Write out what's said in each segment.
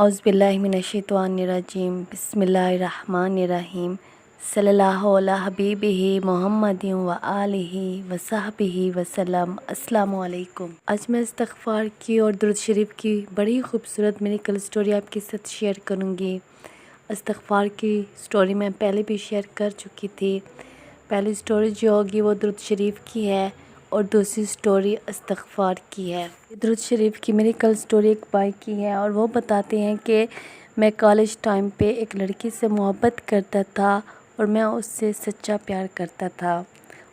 اعوذ باللہ من الشیطان الرجیم بسم اللہ الرحمن الرحیم صلی اللہ علی حبیبہ محمد و آلہ و صحبہ وسلم۔ السلام علیکم۔ آج میں استغفار کی اور درود شریف کی بڑی خوبصورت میڈیکل سٹوری آپ کے ساتھ شیئر کروں گی۔ استغفار کی سٹوری میں پہلے بھی شیئر کر چکی تھی۔ پہلی سٹوری جو ہوگی وہ درود شریف کی ہے اور دوسری سٹوری استغفار کی ہے۔ درود شریف کی میڈیکل سٹوری ایک بھائی کی ہے اور وہ بتاتے ہیں کہ میں کالج ٹائم پہ ایک لڑکی سے محبت کرتا تھا اور میں اس سے سچا پیار کرتا تھا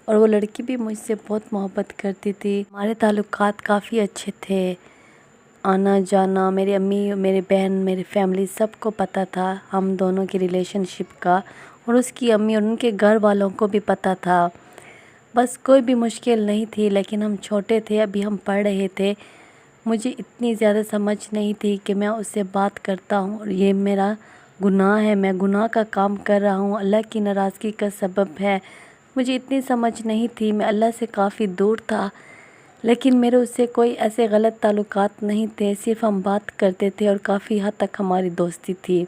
اور وہ لڑکی بھی مجھ سے بہت محبت کرتی تھی۔ ہمارے تعلقات کافی اچھے تھے، آنا جانا، میری امی، میری بہن، میری فیملی سب کو پتہ تھا ہم دونوں کی ریلیشن شپ کا، اور اس کی امی اور ان کے گھر والوں کو بھی پتہ تھا۔ بس کوئی بھی مشکل نہیں تھی، لیکن ہم چھوٹے تھے، ابھی ہم پڑھ رہے تھے۔ مجھے اتنی زیادہ سمجھ نہیں تھی کہ میں اس سے بات کرتا ہوں اور یہ میرا گناہ ہے، میں گناہ کا کام کر رہا ہوں، اللہ کی ناراضگی کا سبب ہے۔ مجھے اتنی سمجھ نہیں تھی، میں اللہ سے کافی دور تھا، لیکن میرے اس سے کوئی ایسے غلط تعلقات نہیں تھے، صرف ہم بات کرتے تھے اور کافی حد تک ہماری دوستی تھی،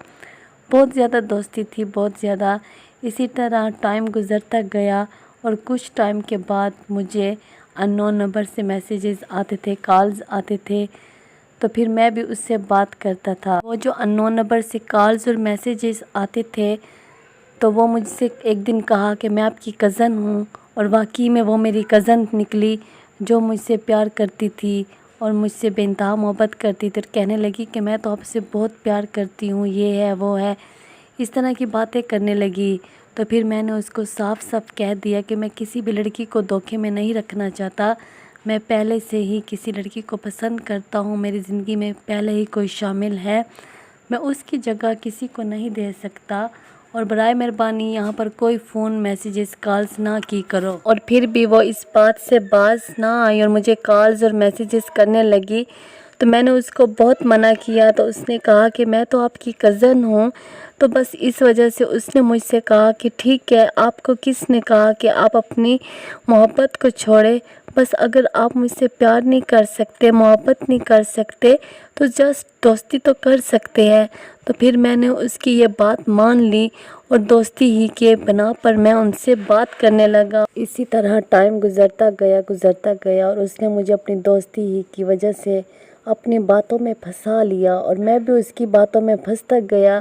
بہت زیادہ دوستی تھی، بہت زیادہ۔ اسی طرح ٹائم گزرتا گیا اور کچھ ٹائم کے بعد مجھے انون نمبر سے میسیجز آتے تھے، کالز آتے تھے، تو پھر میں بھی اس سے بات کرتا تھا۔ وہ جو انون نمبر سے کالز اور میسیجز آتے تھے تو وہ مجھ سے ایک دن کہا کہ میں آپ کی کزن ہوں، اور واقعی میں وہ میری کزن نکلی جو مجھ سے پیار کرتی تھی اور مجھ سے بے انتہا محبت کرتی تھی، اور کہنے لگی کہ میں تو آپ سے بہت پیار کرتی ہوں، یہ ہے وہ ہے، اس طرح کی باتیں کرنے لگی۔ تو پھر میں نے اس کو صاف صاف کہہ دیا کہ میں کسی بھی لڑکی کو دھوکے میں نہیں رکھنا چاہتا، میں پہلے سے ہی کسی لڑکی کو پسند کرتا ہوں، میری زندگی میں پہلے ہی کوئی شامل ہے، میں اس کی جگہ کسی کو نہیں دے سکتا، اور برائے مہربانی یہاں پر کوئی فون میسیجز کالز نہ کی کرو۔ اور پھر بھی وہ اس بات سے باز نہ آئی اور مجھے کالز اور میسیجز کرنے لگی، تو میں نے اس کو بہت منع کیا، تو اس نے کہا کہ میں تو آپ کی کزن ہوں، تو بس اس وجہ سے اس نے مجھ سے کہا کہ ٹھیک ہے، آپ کو کس نے کہا کہ آپ اپنی محبت کو چھوڑے، بس اگر آپ مجھ سے پیار نہیں کر سکتے، محبت نہیں کر سکتے، تو جسٹ دوستی تو کر سکتے ہیں۔ تو پھر میں نے اس کی یہ بات مان لی اور دوستی ہی کے بنا پر میں ان سے بات کرنے لگا۔ اسی طرح ٹائم گزرتا گیا اور اس نے مجھے اپنی دوستی ہی کی وجہ سے اپنی باتوں میں پھنسا لیا، اور میں بھی اس کی باتوں میں پھنستا گیا،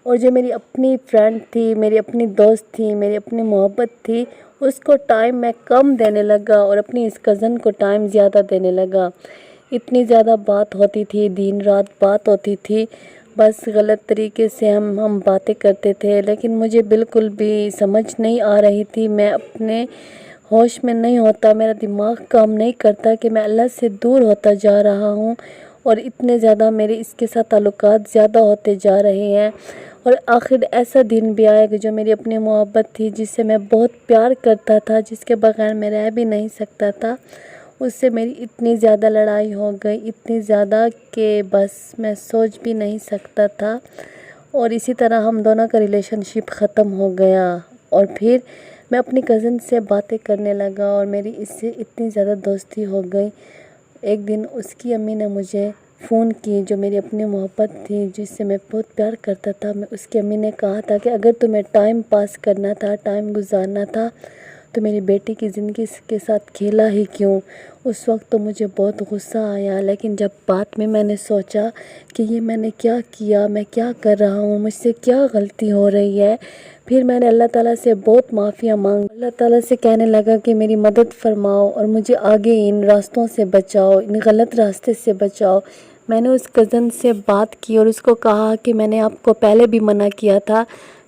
اور جو میری اپنی فرینڈ تھی، میری اپنی دوست تھی، میری اپنی محبت تھی، اس کو ٹائم میں کم دینے لگا اور اپنی اس کزن کو ٹائم زیادہ دینے لگا۔ اتنی زیادہ بات ہوتی تھی، دن رات بات ہوتی تھی، بس غلط طریقے سے ہم باتیں کرتے تھے، لیکن مجھے بالکل بھی سمجھ نہیں آ رہی تھی، میں اپنے ہوش میں نہیں ہوتا، میرا دماغ کام نہیں کرتا کہ میں اللہ سے دور ہوتا جا رہا ہوں، اور اتنے زیادہ میرے اس کے ساتھ تعلقات زیادہ ہوتے جا رہے ہیں۔ اور آخر ایسا دن بھی آیا کہ جو میری اپنی محبت تھی، جس سے میں بہت پیار کرتا تھا، جس کے بغیر میں رہ بھی نہیں سکتا تھا، اس سے میری اتنی زیادہ لڑائی ہو گئی، اتنی زیادہ کہ بس میں سوچ بھی نہیں سکتا تھا، اور اسی طرح ہم دونوں کا ریلیشن شپ ختم ہو گیا۔ اور پھر میں اپنی کزن سے باتیں کرنے لگا اور میری اس سے اتنی زیادہ دوستی ہو گئی۔ ایک دن اس کی امی نے مجھے فون کی، جو میری اپنی محبت تھی، جس سے میں بہت پیار کرتا تھا، میں اس کی امی نے کہا تھا کہ اگر تمہیں ٹائم پاس کرنا تھا، ٹائم گزارنا تھا، تو میری بیٹی کی زندگی کے ساتھ کھیلا ہی کیوں۔ اس وقت تو مجھے بہت غصہ آیا، لیکن جب بعد میں نے سوچا کہ یہ میں نے کیا کیا، میں کیا کر رہا ہوں، مجھ سے کیا غلطی ہو رہی ہے، پھر میں نے اللہ تعالیٰ سے بہت معافیاں مانگی، اللہ تعالیٰ سے کہنے لگا کہ میری مدد فرماؤ اور مجھے آگے ان راستوں سے بچاؤ، ان غلط راستے سے بچاؤ۔ میں نے اس کزن سے بات کی اور اس کو کہا کہ میں نے آپ کو پہلے بھی منع کیا تھا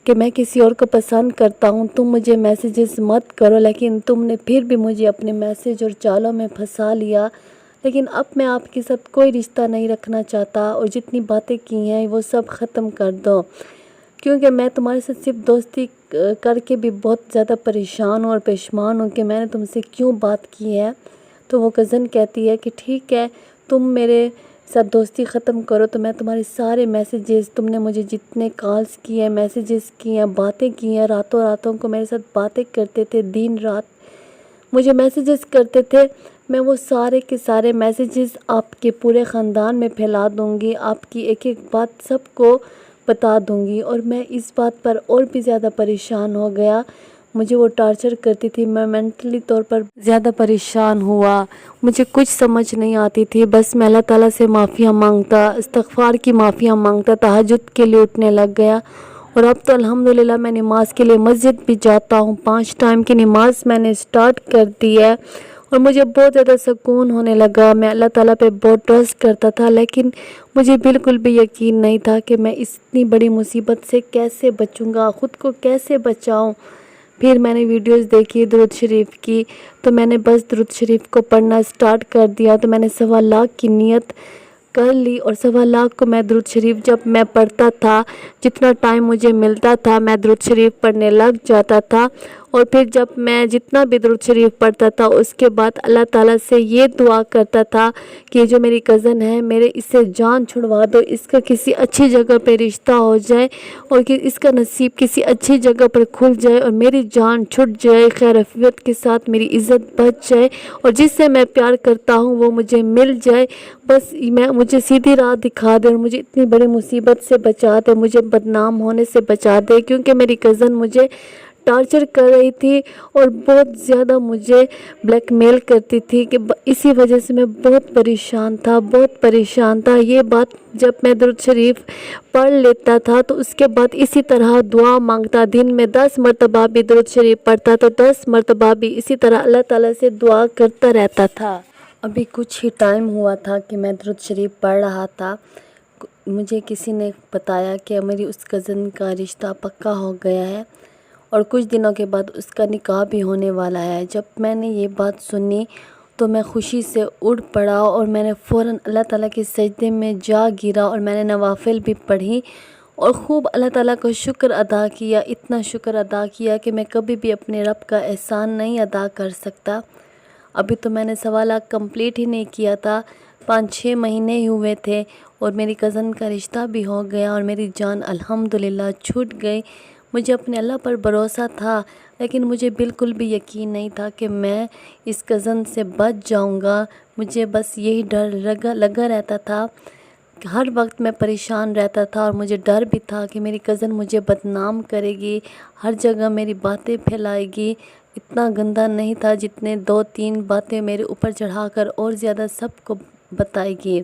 کہ میں کسی اور کو پسند کرتا ہوں، تم مجھے میسیجز مت کرو، لیکن تم نے پھر بھی مجھے اپنے میسیج اور چالوں میں پھنسا لیا، لیکن اب میں آپ کے ساتھ کوئی رشتہ نہیں رکھنا چاہتا، اور جتنی باتیں کی ہیں وہ سب ختم کر دو، کیونکہ میں تمہارے ساتھ صرف دوستی کر کے بھی بہت زیادہ پریشان ہوں اور پشیمان ہوں کہ میں نے تم سے کیوں بات کی ہے۔ تو وہ کزن کہتی ہے کہ ٹھیک ہے، تم میرے ساتھ دوستی ختم کرو تو میں تمہارے سارے میسیجز، تم نے مجھے جتنے کالز کی ہیں، میسیجز کی ہیں، باتیں کی ہیں، راتوں کو میرے ساتھ باتیں کرتے تھے، دن رات مجھے میسیجز کرتے تھے، میں وہ سارے کے سارے میسیجز آپ کے پورے خاندان میں پھیلا دوں گی، آپ کی ایک ایک بات سب کو بتا دوں گی۔ اور میں اس بات پر اور بھی زیادہ پریشان ہو گیا، مجھے وہ ٹارچر کرتی تھی، میں مینٹلی طور پر زیادہ پریشان ہوا، مجھے کچھ سمجھ نہیں آتی تھی، بس میں اللہ تعالیٰ سے معافیاں مانگتا، استغفار کی معافیاں مانگتا، تہجد کے لیے اٹھنے لگ گیا۔ اور اب تو الحمدللہ میں نماز کے لیے مسجد بھی جاتا ہوں، 5 ٹائم کی نماز میں نے سٹارٹ کر دی ہے، اور مجھے بہت زیادہ سکون ہونے لگا۔ میں اللہ تعالیٰ پہ بہت ٹرسٹ کرتا تھا، لیکن مجھے بالکل بھی یقین نہیں تھا کہ میں اتنی بڑی مصیبت سے کیسے بچوں گا، خود کو کیسے بچاؤں۔ پھر میں نے ویڈیوز دیکھی درود شریف کی، تو میں نے بس درود شریف کو پڑھنا سٹارٹ کر دیا، تو میں نے 1.25 لاکھ کی نیت کر لی، اور 1.25 لاکھ کو میں درود شریف جب میں پڑھتا تھا، جتنا ٹائم مجھے ملتا تھا میں درود شریف پڑھنے لگ جاتا تھا۔ اور پھر جب میں جتنا بھی درود شریف پڑھتا تھا اس کے بعد اللہ تعالیٰ سے یہ دعا کرتا تھا کہ جو میری کزن ہے میرے اس سے جان چھڑوا دو، اس کا کسی اچھی جگہ پہ رشتہ ہو جائے، اور کہ اس کا نصیب کسی اچھی جگہ پر کھل جائے، اور میری جان چھٹ جائے، خیر عافیت کے ساتھ میری عزت بچ جائے، اور جس سے میں پیار کرتا ہوں وہ مجھے مل جائے، بس مجھے سیدھی راہ دکھا دے، اور مجھے اتنی بڑی مصیبت سے بچا دے، مجھے بدنام ہونے سے بچا دے، کیونکہ میری کزن مجھے ٹارچر کر رہی تھی اور بہت زیادہ مجھے بلیک میل کرتی تھی، کہ اسی وجہ سے میں بہت پریشان تھا۔ یہ بات جب میں درود شریف پڑھ لیتا تھا تو اس کے بعد اسی طرح دعا مانگتا، دن میں 10 مرتبہ بھی درود شریف پڑھتا تو 10 مرتبہ بھی اسی طرح اللہ تعالیٰ سے دعا کرتا رہتا تھا۔ ابھی کچھ ہی ٹائم ہوا تھا کہ میں درود شریف پڑھ رہا تھا، مجھے کسی نے بتایا کہ میری اس کزن کا رشتہ پکا ہو گیا ہے، اور کچھ دنوں کے بعد اس کا نکاح بھی ہونے والا ہے۔ جب میں نے یہ بات سنی تو میں خوشی سے اٹھ پڑا، اور میں نے فوراً اللہ تعالیٰ کے سجدے میں جا گرا، اور میں نے نوافل بھی پڑھی، اور خوب اللہ تعالیٰ کا شکر ادا کیا، اتنا شکر ادا کیا کہ میں کبھی بھی اپنے رب کا احسان نہیں ادا کر سکتا۔ ابھی تو میں نے 1.25 لاکھ کمپلیٹ ہی نہیں کیا تھا، 5-6 مہینے ہی ہوئے تھے، اور میری کزن کا رشتہ بھی ہو گیا، اور میری جان الحمدللہ چھوٹ گئی۔ مجھے اپنے اللہ پر بھروسہ تھا، لیکن مجھے بالکل بھی یقین نہیں تھا کہ میں اس کزن سے بچ جاؤں گا۔ مجھے بس یہی ڈر لگا رہتا تھا، ہر وقت میں پریشان رہتا تھا، اور مجھے ڈر بھی تھا کہ میری کزن مجھے بدنام کرے گی، ہر جگہ میری باتیں پھیلائے گی۔ اتنا گندا نہیں تھا جتنے 2-3 باتیں میرے اوپر چڑھا کر اور زیادہ سب کو بتائے گی،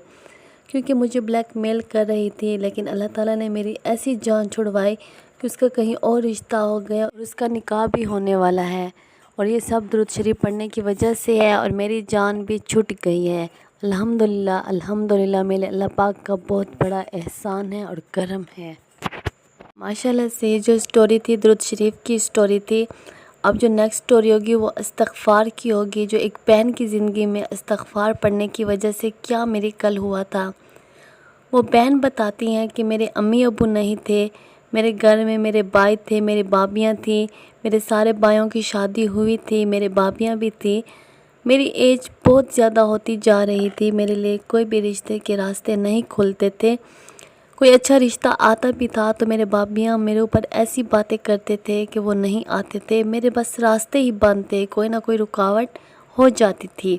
کیونکہ مجھے بلیک میل کر رہی تھی۔ لیکن اللہ تعالیٰ نے میری ایسی جان چھڑوائی کہ اس کا کہیں اور رشتہ ہو گیا، اور اس کا نکاح بھی ہونے والا ہے، اور یہ سب درود شریف پڑھنے کی وجہ سے ہے، اور میری جان بھی چھٹ گئی ہے۔ الحمدللہ الحمدللہ، میرے اللہ پاک کا بہت بڑا احسان ہے اور کرم ہے۔ ماشاءاللہ سے جو سٹوری تھی درود شریف کی سٹوری تھی، اب جو نیکسٹ سٹوری ہوگی وہ استغفار کی ہوگی، جو ایک بہن کی زندگی میں استغفار پڑھنے کی وجہ سے کیا میریکل ہوا تھا۔ وہ بہن بتاتی ہیں کہ میرے امی ابو نہیں تھے، میرے گھر میں میرے بھائی تھے، میری بھابیاں تھیں، میرے سارے بھائیوں کی شادی ہوئی تھی، میرے بھابیاں بھی تھیں، میری ایج بہت زیادہ ہوتی جا رہی تھی، میرے لیے کوئی بھی رشتے کے راستے نہیں کھلتے تھے، کوئی اچھا رشتہ آتا بھی تھا تو میرے بھابیاں میرے اوپر ایسی باتیں کرتے تھے کہ وہ نہیں آتے تھے، میرے بس راستے ہی بند تھے، کوئی نہ کوئی رکاوٹ ہو جاتی تھی۔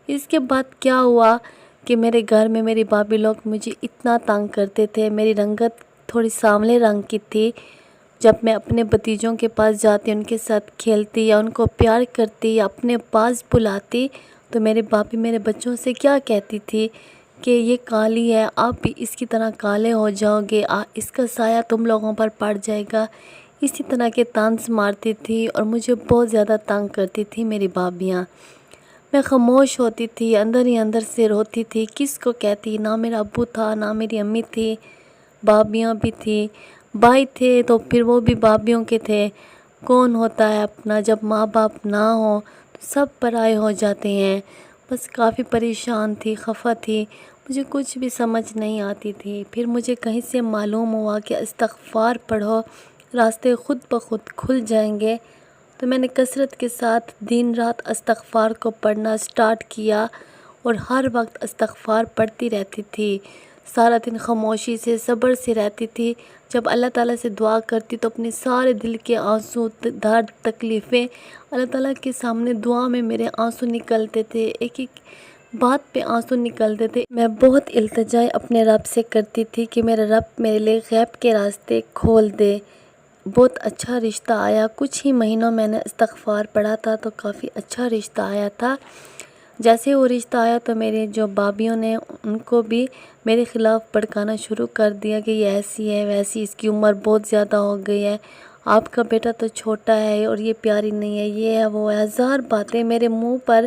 اس کے بعد کیا ہوا کہ میرے گھر میں میری بھابی لوگ مجھے اتنا تنگ کرتے تھے، میری رنگت تھوڑی سانولے رنگ کی تھی، جب میں اپنے بھتیجوں کے پاس جاتی ان کے ساتھ کھیلتی یا ان کو پیار کرتی یا اپنے پاس بلاتی تو میری بھابی میرے بچوں سے کیا کہتی تھی کہ یہ کالی ہے، آپ بھی اس کی طرح کالے ہو جاؤ گے، اس کا سایہ تم لوگوں پر پڑ جائے گا، اسی طرح کے طنز مارتی تھی اور مجھے بہت زیادہ تنگ کرتی تھی میری بھابیاں۔ میں خاموش ہوتی تھی، اندر ہی اندر سے روتی تھی، کس کو کہتی، نہ میرا ابو تھا نہ میری امی تھی، بھابیاں بھی تھی، بھائی تھے تو پھر وہ بھی بھابیوں کے تھے، کون ہوتا ہے اپنا، جب ماں باپ نہ ہوں تو سب پرائے ہو جاتے ہیں۔ بس کافی پریشان تھی، خفا تھی، مجھے کچھ بھی سمجھ نہیں آتی تھی۔ پھر مجھے کہیں سے معلوم ہوا کہ استغفار پڑھو راستے خود بخود کھل جائیں گے، تو میں نے کثرت کے ساتھ دن رات استغفار کو پڑھنا سٹارٹ کیا اور ہر وقت استغفار پڑھتی رہتی تھی۔ سارا دن خاموشی سے صبر سے رہتی تھی. جب اللہ تعالیٰ سے دعا کرتی تو اپنے سارے دل کے آنسو، درد، تکلیفیں اللہ تعالیٰ کے سامنے دعا میں میرے آنسو نکلتے تھے، ایک ایک بات پہ آنسو نکلتے تھے. میں بہت التجا اپنے رب سے کرتی تھی کہ میرا رب میرے لیے غیب کے راستے کھول دے. بہت اچھا رشتہ آیا. کچھ ہی مہینوں میں نے استغفار پڑھا تھا تو کافی اچھا رشتہ آیا تھا. جیسے وہ رشتہ آیا تو میرے جو بھابھیوں نے ان کو بھی میرے خلاف بھڑکانا شروع کر دیا کہ یہ ایسی ہے ویسی، اس کی عمر بہت زیادہ ہو گئی ہے، آپ کا بیٹا تو چھوٹا ہے اور یہ پیاری نہیں ہے، یہ ہے وہ ہے. ہزار باتیں میرے منہ پر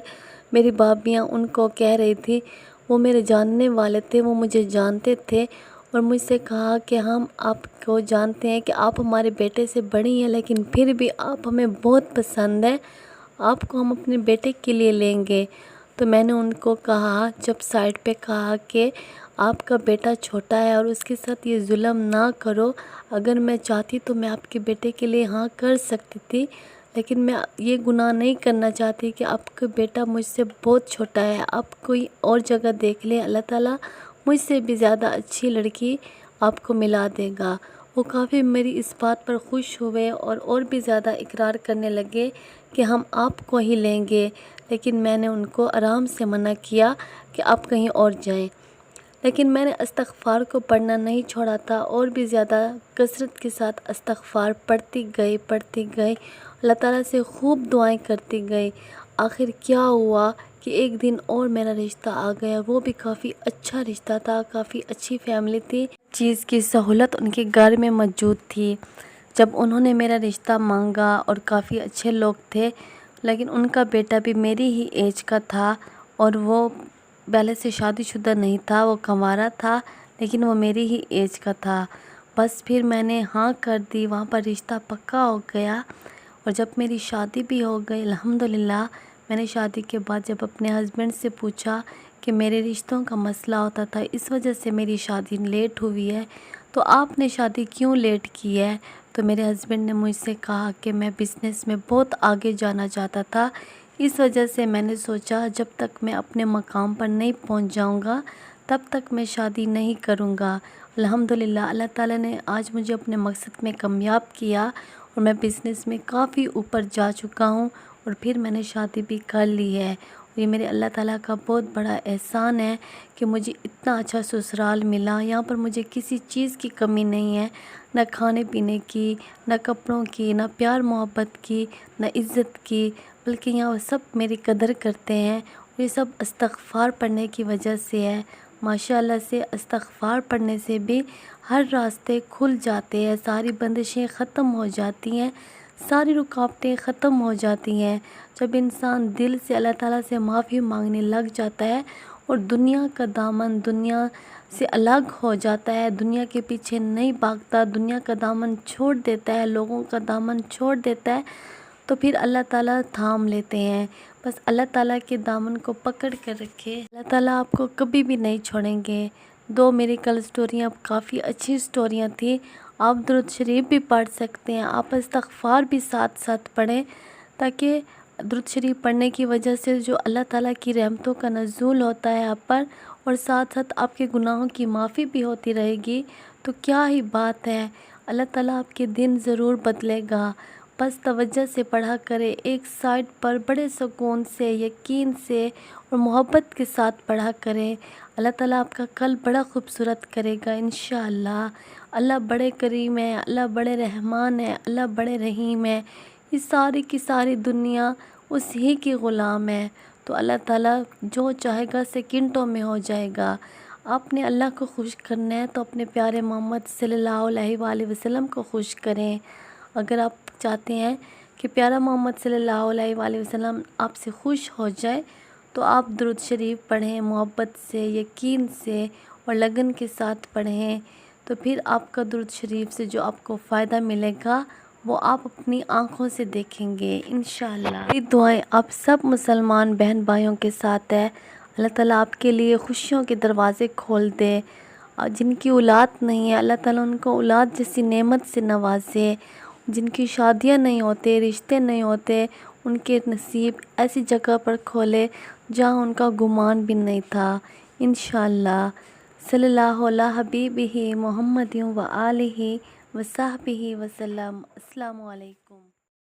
میری بھابھیاں ان کو کہہ رہی تھی. وہ میرے جاننے والے تھے، وہ مجھے جانتے تھے اور مجھ سے کہا کہ ہم آپ کو جانتے ہیں کہ آپ ہمارے بیٹے سے بڑی ہیں، لیکن پھر بھی آپ ہمیں بہت پسند ہیں، آپ کو ہم اپنے بیٹے کے لیے لیں گے. تو میں نے ان کو کہا، جب سائڈ پہ کہا کہ آپ کا بیٹا چھوٹا ہے اور اس کے ساتھ یہ ظلم نہ کرو، اگر میں چاہتی تو میں آپ کے بیٹے کے لیے ہاں کر سکتی تھی، لیکن میں یہ گناہ نہیں کرنا چاہتی کہ آپ کا بیٹا مجھ سے بہت چھوٹا ہے، آپ کوئی اور جگہ دیکھ لیں، اللہ تعالیٰ مجھ سے بھی زیادہ اچھی لڑکی آپ کو ملا دے گا. وہ کافی میری اس بات پر خوش ہوئے اور بھی زیادہ اقرار کرنے لگے کہ ہم آپ کو ہی لیں گے، لیکن میں نے ان کو آرام سے منع کیا کہ آپ کہیں اور جائیں. لیکن میں نے استغفار کو پڑھنا نہیں چھوڑا تھا، اور بھی زیادہ کثرت کے ساتھ استغفار پڑھتی گئی. اللہ تعالیٰ سے خوب دعائیں کرتی گئی. آخر کیا ہوا کہ ایک دن اور میرا رشتہ آ گیا. وہ بھی کافی اچھا رشتہ تھا، کافی اچھی فیملی تھی، چیز کی سہولت ان کے گھر میں موجود تھی. جب انہوں نے میرا رشتہ مانگا اور کافی اچھے لوگ تھے، لیکن ان کا بیٹا بھی میری ہی ایج کا تھا اور وہ پہلے سے شادی شدہ نہیں تھا، وہ کنوارا تھا، لیکن وہ میری ہی ایج کا تھا. بس پھر میں نے ہاں کر دی، وہاں پر رشتہ پکا ہو گیا. اور جب میری شادی بھی ہو گئی الحمدللہ، میں نے شادی کے بعد جب اپنے ہسبینڈ سے پوچھا کہ میرے رشتوں کا مسئلہ ہوتا تھا، اس وجہ سے میری شادی لیٹ ہوئی ہے، تو آپ نے شادی کیوں لیٹ کی ہے؟ تو میرے ہسبینڈ نے مجھ سے کہا کہ میں بزنس میں بہت آگے جانا چاہتا تھا، اس وجہ سے میں نے سوچا جب تک میں اپنے مقام پر نہیں پہنچ جاؤں گا تب تک میں شادی نہیں کروں گا. الحمدللہ اللہ تعالیٰ نے آج مجھے اپنے مقصد میں کامیاب کیا اور میں بزنس میں کافی اوپر جا چکا ہوں اور پھر میں نے شادی بھی کر لی ہے. یہ میرے اللہ تعالیٰ کا بہت بڑا احسان ہے کہ مجھے اتنا اچھا سسرال ملا. یہاں پر مجھے کسی چیز کی کمی نہیں ہے، نہ کھانے پینے کی، نہ کپڑوں کی، نہ پیار محبت کی، نہ عزت کی، بلکہ یہاں سب میری قدر کرتے ہیں. اور یہ سب استغفار پڑھنے کی وجہ سے ہے. ماشاءاللہ سے استغفار پڑھنے سے بھی ہر راستے کھل جاتے ہیں، ساری بندشیں ختم ہو جاتی ہیں، ساری رکاوٹیں ختم ہو جاتی ہیں. جب انسان دل سے اللہ تعالیٰ سے معافی مانگنے لگ جاتا ہے اور دنیا کا دامن دنیا سے الگ ہو جاتا ہے، دنیا کے پیچھے نہیں بھاگتا، دنیا کا دامن چھوڑ دیتا ہے، لوگوں کا دامن چھوڑ دیتا ہے، تو پھر اللہ تعالیٰ تھام لیتے ہیں. بس اللہ تعالیٰ کے دامن کو پکڑ کر رکھے، اللہ تعالیٰ آپ کو کبھی بھی نہیں چھوڑیں گے. دو میری کل سٹوریاں کافی اچھی سٹوریاں تھیں. آپ درود شریف بھی پڑھ سکتے ہیں، آپ استغفار بھی ساتھ ساتھ پڑھیں، تاکہ درود شریف پڑھنے کی وجہ سے جو اللہ تعالیٰ کی رحمتوں کا نزول ہوتا ہے آپ پر، اور ساتھ ساتھ آپ کے گناہوں کی معافی بھی ہوتی رہے گی، تو کیا ہی بات ہے. اللہ تعالیٰ آپ کے دن ضرور بدلے گا. بس توجہ سے پڑھا کرے، ایک سائٹ پر بڑے سکون سے، یقین سے اور محبت کے ساتھ پڑھا کرے. اللہ تعالیٰ آپ کا کل بڑا خوبصورت کرے گا انشاءاللہ. اللہ بڑے کریم ہے، اللہ بڑے رحمان ہے، اللہ بڑے رحیم ہے. یہ ساری کی ساری دنیا اس ہی کی غلام ہے، تو اللہ تعالیٰ جو چاہے گا سیکنڈوں میں ہو جائے گا. آپ نے اللہ کو خوش کرنا ہے تو اپنے پیارے محمد صلی اللہ علیہ وآلہ وسلم کو خوش کریں. اگر آپ چاہتے ہیں کہ پیارا محمد صلی اللہ علیہ وآلہ وسلم آپ سے خوش ہو جائے تو آپ درود شریف پڑھیں، محبت سے، یقین سے اور لگن کے ساتھ پڑھیں. تو پھر آپ کا درود شریف سے جو آپ کو فائدہ ملے گا وہ آپ اپنی آنکھوں سے دیکھیں گے انشاءاللہ. یہ دعائیں آپ سب مسلمان بہن بھائیوں کے ساتھ ہے. اللہ تعالیٰ آپ کے لیے خوشیوں کے دروازے کھول دے. جن کی اولاد نہیں ہے اللہ تعالیٰ ان کو اولاد جیسی نعمت سے نوازے. جن کی شادیاں نہیں ہوتے، رشتے نہیں ہوتے، ان کے نصیب ایسی جگہ پر کھولے جہاں ان کا گمان بھی نہیں تھا انشاءاللہ. صلی اللہ علیہ حبیبہ محمد و آلہ و صحبہ وسلم۔ السلام علیکم۔